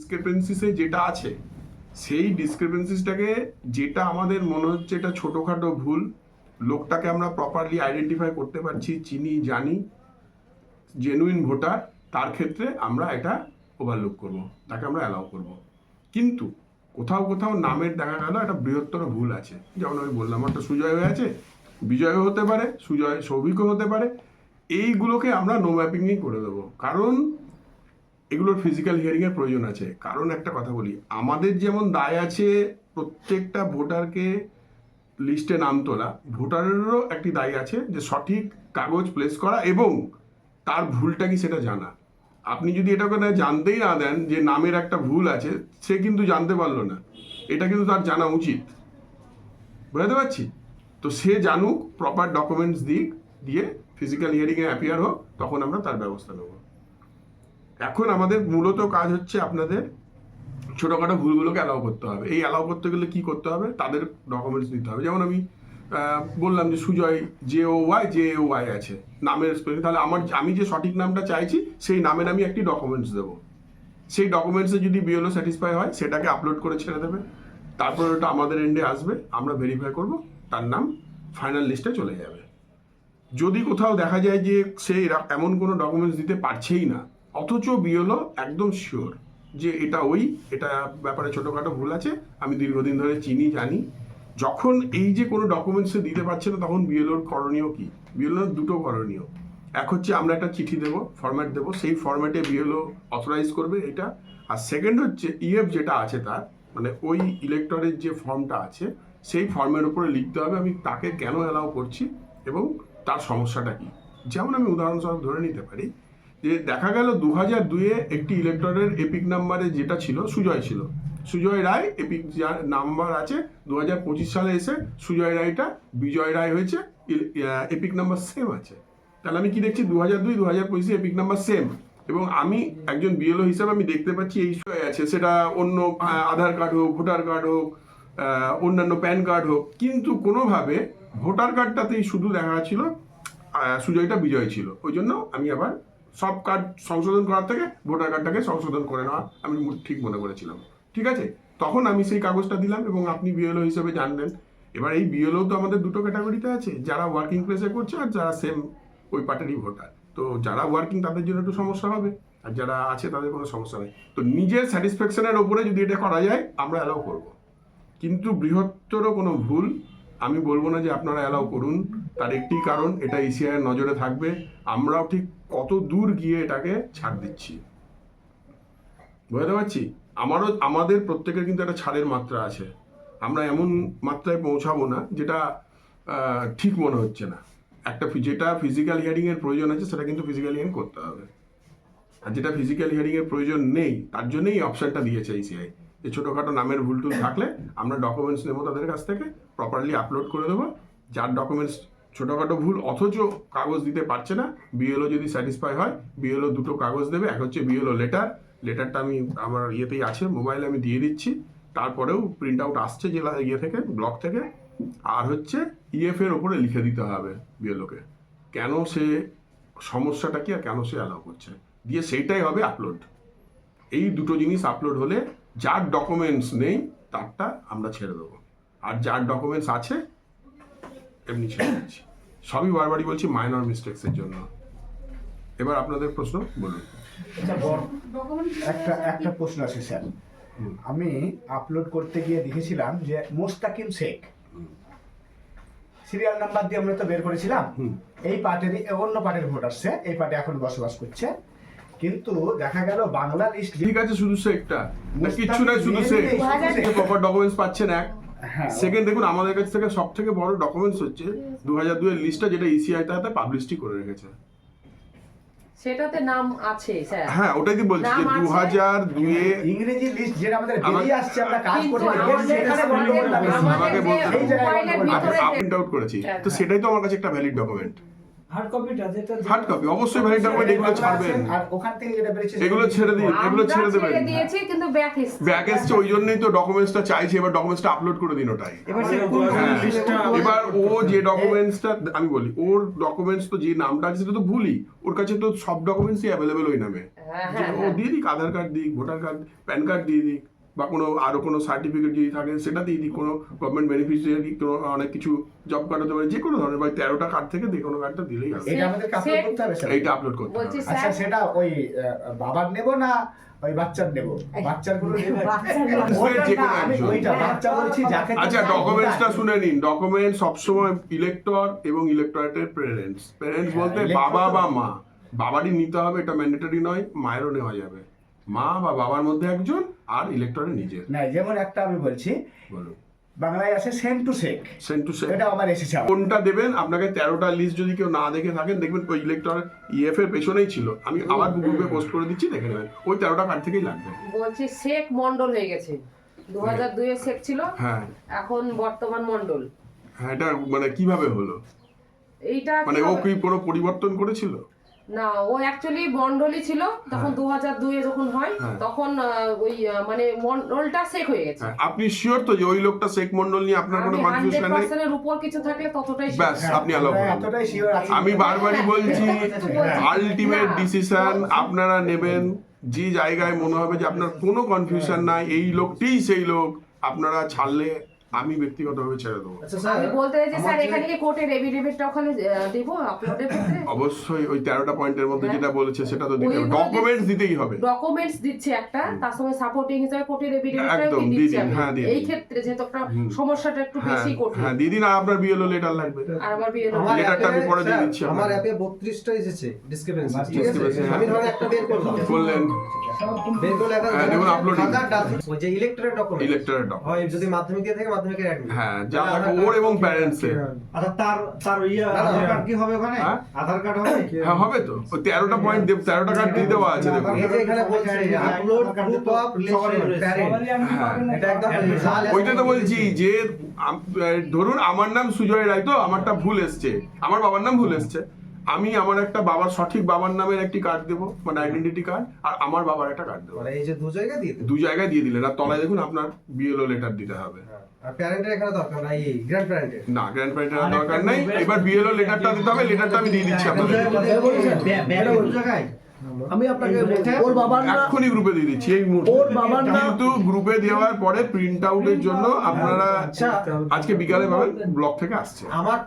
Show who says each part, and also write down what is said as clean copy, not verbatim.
Speaker 1: ডিসক্রিপেন্সিসে যেটা আছে সেই ডিসক্রিপেন্সিসটাকে, যেটা আমাদের মনে হচ্ছে এটা ছোটোখাটো ভুল, লোকটাকে আমরা প্রপারলি আইডেন্টিফাই করতে পারছি, চিনি, জানি, জেনুইন ভোটার, তার ক্ষেত্রে আমরা এটা ওভারলুক করব, তাকে আমরা অ্যালাউ করব। কিন্তু কোথাও কোথাও নামের দেখা গেল একটা বৃহত্তর ভুল আছে, যেমন আমি বললাম একটা সুজয় হয়ে আছে, বিজয়ও হতে পারে, সুজয় সৌভিকও হতে পারে, এইগুলোকে আমরা নো ম্যাপিংই করে দেবো। কারণ এগুলোর ফিজিক্যাল হিয়ারিংয়ের প্রয়োজন আছে। কারণ একটা কথা বলি, আমাদের যেমন দায় আছে প্রত্যেকটা ভোটারকে লিস্টে নাম তোলা, ভোটারেরও একটি দায় আছে যে সঠিক কাগজ প্লেস করা এবং তার ভুলটা কি সেটা জানা। আপনি যদি এটাকে জানতেই না দেন যে নামের একটা ভুল আছে, সে কিন্তু জানতে পারলো না, এটা কিন্তু তার জানা উচিত। বুঝতে পারছি তো, সে জানুক, প্রপার ডকুমেন্টস দিয়ে ফিজিক্যাল হিয়ারিংয়ে অ্যাপিয়ার হোক, তখন আমরা তার ব্যবস্থা নেব। এখন আমাদের মূলত কাজ হচ্ছে আপনাদের ছোটোখাটো ভুলগুলোকে অ্যালাউ করতে হবে। এই অ্যালাউ করতে গেলে কী করতে হবে, তাদের ডকুমেন্টস দিতে হবে। যেমন আমি বললাম যে সুজয় JOY আছে নামের স্পেলিং, তাহলে আমি যে সঠিক নামটা চাইছি সেই নামের আমি একটি ডকুমেন্টস দেবো। সেই ডকুমেন্টসে যদি BLO স্যাটিসফাই হয় সেটাকে আপলোড করে ছেড়ে দেবে, তারপর ওটা আমাদের এন্ডে আসবে, আমরা ভেরিফাই করব, তার নাম ফাইনাল লিস্টে চলে যাবে। যদি কোথাও দেখা যায় যে সে এমন কোনো ডকুমেন্টস দিতে পারছেই না, অথচ BLO একদম শিওর যে এটা ব্যাপারে ছোটোখাটো ভুল আছে, আমি দীর্ঘদিন ধরে চিনি, জানি, যখন এই যে কোনো ডকুমেন্টসে দিতে পারছে না, তখন BLOর করণীয় কি? BLOর দুটো করণীয়। এক হচ্ছে আমরা একটা চিঠি দেবো, ফরম্যাট দেবো, সেই ফরম্যাটে BLO অথরাইজ করবে এটা। আর সেকেন্ড হচ্ছে EF যেটা আছে তার, মানে ওই ইলেক্টরের যে ফর্মটা আছে সেই ফর্মের উপরে লিখতে হবে আমি তাকে কেন অ্যালাউ করছি এবং তার সমস্যাটা কি। যেমন আমি উদাহরণস্বরূপ ধরে নিতে পারি যে দেখা গেল 2002-এ একটি ইলেক্টরের এপিক নাম্বারে যেটা ছিল সুজয় রায়, এপিক যার নাম্বার আছে 2025 সালে এসে সুজয় রায়টা বিজয় রায় হয়েছে, এপিক নাম্বার সেম আছে। তাহলে আমি কি দেখছি 2002-2025 এপিক নাম্বার সেম, এবং আমি একজন BLO হিসাবে আমি দেখতে পাচ্ছি এই বিষয় আছে, সেটা অন্য আধার কার্ড হোক, ভোটার কার্ড হোক, অন্যান্য প্যান কার্ড হোক, কিন্তু কোনোভাবে ভোটার কার্ডটাতেই শুধু দেখা ছিল সুজয়টা বিজয় ছিল। ওই জন্য আমি আবার সব কার্ড সংশোধন করার থেকে ভোটার কার্ডটাকে সংশোধন করে নেওয়া আমি ঠিক মনে করেছিলাম। ঠিক আছে, তখন আমি সেই কাগজটা দিলাম এবং আপনি BLO হিসেবে জানলেন। এবার এই BLO তো আমাদের দুটো ক্যাটাগরিতে আছে, যারা ওয়ার্কিং প্লেসে করছে আর যারা সেম ওই পার্টিরই ভোটার। তো যারা ওয়ার্কিং তাদের জন্য একটু সমস্যা হবে, আর যারা আছে তাদের কোনো সমস্যা নেই। তো নিজের স্যাটিসফ্যাকশনের ওপরে যদি এটা করা যায় আমরা অ্যালাউ করবো, কিন্তু বৃহত্তর কোনো ভুল আমি বলবো না যে আপনারা অ্যালাউ করুন। তার একটি কারণ, এটা ECI-এর নজরে থাকবে, আমরাও ঠিক কত দূর গিয়ে এটাকে ছাড় দিচ্ছি। বুঝতে পারছি, আমাদের প্রত্যেকের কিন্তু একটা ছাড়ের মাত্রা আছে, আমরা এমন মাত্রায় পৌঁছাবো না যেটা ঠিক মনে হচ্ছে না। যেটা ফিজিক্যাল হিয়ারিংয়ের প্রয়োজন আছে সেটা কিন্তু ফিজিক্যাল হিয়ারিং করতে হবে, আর যেটা ফিজিক্যাল হিয়ারিংয়ের প্রয়োজন নেই তার জন্যই অপশানটা দিয়েছে ECI যে ছোটোখাটো নামের ভুল টুল থাকলে আমরা ডকুমেন্টস নেবো তাদের কাছ থেকে, প্রপারলি আপলোড করে দেবো। যার ডকুমেন্টস ছোটোখাটো ভুল অথচ কাগজ দিতে পারছে না, BLO যদি স্যাটিসফাই হয় BLO দুটো কাগজ দেবে। এক হচ্ছে BLO লেটারটা আমি আমার ইয়েতেই আছে, মোবাইলে আমি দিয়ে দিচ্ছি, তারপরেও প্রিন্ট আউট আসছে জেলা থেকে, ব্লক থেকে। আর হচ্ছে EF-এর ওপরে লিখে দিতে হবে BLO-কে কেন সে সমস্যাটা কি আর কেন সে অ্যালাউ করছে, দিয়ে সেইটাই হবে আপলোড। এই দুটো জিনিস আপলোড হলে যার ডকুমেন্টস নেই তারটা আমরা ছেড়ে দেবো, আর যার ডকুমেন্টস আছে এমনি ছেড়ে দিচ্ছি। সবই বারবারই বলছি মাইনর মিস্টেক্সের জন্য। এবার আপনাদের প্রশ্ন বলুন।
Speaker 2: একটা প্রশ্ন আছে স্যার, আমি আপলোড করতে গিয়ে দেখেছিলাম যে মোস্তাকিম শেখ সিরিয়াল নাম্বার দিয়ে আমরা তো বের করেছিলাম, এই পার্টিরই অন্য পার্টির ভোটার, সে এই পার্টি এখন বসবাস করছে, কিন্তু দেখা গেল বাংলা লিস্ট
Speaker 1: ঠিক আছে, শুধু শেখটা না, কিচ্ছু নাই, শুধু শেখ প্রপার ডকুমেন্টস পাচ্ছেন। সেকেন্ড দেখুন, আমাদের কাছ থেকে সব থেকে বড় ডকুমেন্টস হচ্ছে 2002-এর লিস্টটা, যেটা ECI তাতে পাবলিশই করে রেখেছে,
Speaker 3: সেটাতে নাম আছে স্যার।
Speaker 1: হ্যাঁ, ওটাই তো বলছি যে 2002-এ
Speaker 2: ইংরেজি লিস্ট যেটা আমাদের বেরিয়ে আসছে, আমরা কাজ করতে
Speaker 1: আমাকে বলতে প্রিন্ট আউট করেছি, তো সেটাই তো আমার কাছে একটা ভ্যালিড ডকুমেন্ট।
Speaker 4: হার্ড কপিটা যেটা
Speaker 1: হার্ড কপি অবশ্যই ভ্যালিড ডকুমেন্ট, এগুলো ছাড়বেন,
Speaker 2: আর ওখান থেকে যেটা বেরিয়েছে
Speaker 1: এগুলো ছেড়ে দিন, এগুলো
Speaker 3: আমরা
Speaker 1: ছেড়ে দেবেন।
Speaker 3: ছেড়ে দিয়েছি কিন্তু ব্যাক এসছে।
Speaker 1: ব্যাক এসছে, ওই জন্যই তো ডকুমেন্টসটা চাইছে, এবার ডকুমেন্টসটা আপলোড করে দিন ওটাই।
Speaker 4: এবার সে কোন
Speaker 1: হ্যাঁ।
Speaker 4: লিস্টটা
Speaker 1: এবার ও যে ডকুমেন্টসটা আমি বলি, ওর ডকুমেন্টস তো যে নামটা আছে সেটা তো ভুলই, ওর কাছে তো সব ডকুমেন্টসই অ্যাভেলেবেল ওই নামে।
Speaker 3: হ্যাঁ,
Speaker 1: যে
Speaker 3: হ্যাঁ,
Speaker 1: ও
Speaker 3: হ্যাঁ।
Speaker 1: দিয়ে দিক, আধার কার্ড দিক, ভোটার কার্ড, প্যান কার্ড দিয়ে দিক, বা কোনো আরো কোনো সার্টিফিকেট যদি থাকে সেটা দিয়ে দিক, কোনো গভর্নমেন্ট বেনিফিশিয়ারি, কোনো অনেক কিছু জব কার্ড হতে পারে, যে কোনো ধরনের, বা 13টা কার্ড থেকে যে কোনো কার্ডটা দিলেই হবে।
Speaker 2: এটা আমাদের আপলোড করতে হবে স্যার।
Speaker 1: এইটা আপলোড করতে
Speaker 3: বলছি
Speaker 1: হবে।
Speaker 2: আচ্ছা,
Speaker 3: স্যার,
Speaker 2: সেটা ওই বাবার নেব না ওই বাচ্চার নেব? বাচ্চার গুলো নেব।
Speaker 3: বাচ্চার নেব।
Speaker 2: ওইটা
Speaker 1: যে
Speaker 2: না,
Speaker 1: কোনো
Speaker 2: আমি
Speaker 1: একজন।
Speaker 2: ওইটা বাচ্চা বলছি যাকে
Speaker 1: আচ্ছা, ডকুমেন্টসটা শুনে নিন। ডকুমেন্ট সবসময় ইলেক্টর এবং ইলেক্টরেটের পেরেন্টস বলতে
Speaker 2: elector
Speaker 1: বাবা
Speaker 2: তো-
Speaker 1: বা মা, বাবারই নিতে হবে, এটা ম্যান্ডেটরি নয়, মায়েরও নেওয়া যাবে। মা বা বাবার মধ্যে একজন, আর ইলেক্টরের নিজের।
Speaker 2: না, যেমন একটা আমি বলছি,
Speaker 1: বলুন,
Speaker 2: বাংলায় আছে same to sec,
Speaker 1: cent to cent.
Speaker 2: এটা আমার এসেছে।
Speaker 1: কোনটা দেবেন আপনাকে 13টা লিস্ট যদি কেউ না দেখে থাকেন, দেখবেন ওই ইলেক্টর ইএফ এর পেছনেই ছিল, আমি আবার গ্রুপে পোস্ট করে দিচ্ছি, দেখে নেবেন, ওই 13টা কার্ড থেকেই লাগবে।
Speaker 3: বলছি শেখ মন্ডল হয়ে গেছে। 2002 এর শেখ ছিল,
Speaker 1: হ্যাঁ
Speaker 3: এখন বর্তমান মন্ডল।
Speaker 1: হ্যাঁ, এটা মানে কিভাবে হলো,
Speaker 3: এইটা
Speaker 1: মানে ও
Speaker 3: কিভাবে-
Speaker 1: কি কোনো পরিবর্তন করেছিল?
Speaker 3: না, ও অ্যাকচুয়ালি মন্ডলই ছিল তখন। 2002 এ যখন হয়
Speaker 1: হ্যাঁ।
Speaker 3: তখন ওই মানে মন্ডলটা শেখ হয়ে গেছে।
Speaker 1: হ্যাঁ, আপনি শিওর তো যে ওই লোকটা শেখ মন্ডল নিয়ে আপনার কোনো
Speaker 3: আমি
Speaker 1: কনফিউশন নেই?
Speaker 3: 100% এর উপর কিছু থাকলে ততটাই sure।
Speaker 1: ব্যাস, আপনি আলাপ
Speaker 2: আমরা
Speaker 1: করুন।
Speaker 2: এতটাই শিওর আছি।
Speaker 1: আমি বারবারই বলছি,
Speaker 3: হ্যাঁ।
Speaker 1: আলটিমেট
Speaker 3: না।
Speaker 1: ডিসিশন আপনারা নেবেন, যে জায়গায় মনে হবে যে আপনার কোনো কনফিউশন নাই, এই লোকটিই সেই লোক, আপনারা ছাড়লে আমি ব্যক্তিগতভাবে ছেড়ে দেবো।
Speaker 4: আচ্ছা স্যার,
Speaker 3: আমি বলতে চাইছি স্যার,
Speaker 4: আমার যে-
Speaker 3: এখানে কি কোর্টের এফিডেভিটটা ওখানে দেবো আপলোডের ক্ষেত্রে?
Speaker 1: অবশ্যই ওই 13টা পয়েন্টের মধ্যে
Speaker 3: হ্যাঁ।
Speaker 1: যেটা বলেছে সেটা তো দিতে হবে,
Speaker 3: ওইগুলো
Speaker 1: ডকুমেন্টস দিতেই হবে।
Speaker 3: ডকুমেন্টস দিচ্ছে একটা, তার সঙ্গে সাপোর্টিং হিসেবে কোর্টের এফিডেভিটটাও
Speaker 1: একদম,
Speaker 3: কি
Speaker 1: দিয়ে
Speaker 3: দিচ্ছি
Speaker 1: দিন,
Speaker 3: আমি।
Speaker 1: হ্যাঁ, দিয়ে
Speaker 3: এই
Speaker 1: দিন।
Speaker 3: ক্ষেত্রে যেহেতু একটা
Speaker 1: হুম।
Speaker 3: সমস্যাটা একটু
Speaker 1: হ্যাঁ
Speaker 3: বেশি কঠিন,
Speaker 1: হ্যাঁ, দিদিন, আর আপনার বিএলও লেটার লাগবে।
Speaker 3: আর আমার বিয়ে
Speaker 5: আমার
Speaker 1: লেটারটা আমি পরে দিয়ে
Speaker 5: স্যার,
Speaker 1: দিচ্ছি
Speaker 5: আমার
Speaker 1: আপনাকে।
Speaker 5: অ্যাপে 32টা এসেছে ডিসক্রিপেন্সি, ঠিক আছে?
Speaker 1: Discrepancy, হ্যাঁ।
Speaker 5: আমি ধরেন একটা বের করলাম,
Speaker 1: বললেন
Speaker 5: বের করলে একটা
Speaker 1: হ্যাঁ, দেখুন, uploading।
Speaker 5: ওই যে ইলেক্টরের ডকুমেন্ট,
Speaker 1: ইলেক্টরের ডকুমেন্ট,
Speaker 5: হয় যদি মাধ্যমিক দিয়ে থাকে মাধ্যমিকের অ্যাডমিট,
Speaker 1: হ্যাঁ, যা থাকে ওর এবং প্যারেন্টস এর।
Speaker 4: আচ্ছা তার ইয়া
Speaker 5: না, না,
Speaker 4: আধার
Speaker 5: না।
Speaker 4: কার্ড কি হবে ওখানে?
Speaker 1: হ্যাঁ?
Speaker 4: আধার কার্ড হবে কি?
Speaker 1: হ্যাঁ, হবে তো, ওই 13টা পয়েন্ট 13টা কার্ড দিয়ে দেওয়া আছে, দেখুন।
Speaker 5: এই যে এখানে বলছে আপলোড প্রুফ অফ প্যারেন্ট, এটা একদম লাল
Speaker 1: ওইটা তো বলছি যে ধরুন আমার নাম সুজয় রায়, তো আমারটা ভুল এসছে, আমার বাবার নাম ভুল এসছে, আমি আমার একটা বাবার সঠিক বাবার নামের একটি কার্ড দেবো, মানে আইডেন্টিটি কার্ড, আর আমার বাবার একটা কার্ড দেবো,
Speaker 5: মানে এই যে দু জায়গা দিয়ে দেব।
Speaker 1: দু জায়গায় দিয়ে দিলেন, আর তলায় দেখুন আপনার বিএলও লেটার দিতে হবে।
Speaker 5: আর প্যারেন্টের এখানে দরকার নাই, এই গ্র্যান্ড প্যারেন্টের।
Speaker 1: না, গ্র্যান্ড প্যারেন্টের দরকার নেই, এবার বিএলও লেটারটা দিতে হবে, লেটারটা আমি দিয়ে দিচ্ছি আপনাদের।
Speaker 6: আমি আপনাকে ওর বাবার নাম,
Speaker 1: এক্ষুনি গ্রুপে দিয়ে দিচ্ছি এই মুহূর্তে।
Speaker 6: ওর বাবার নাম,
Speaker 1: কিন্তু গ্রুপে দেওয়ার পরে প্রিন্ট আউটের জন্য আপনারা আজকে বিকালে পাবেন, ব্লক থেকে আসছে।
Speaker 5: আমার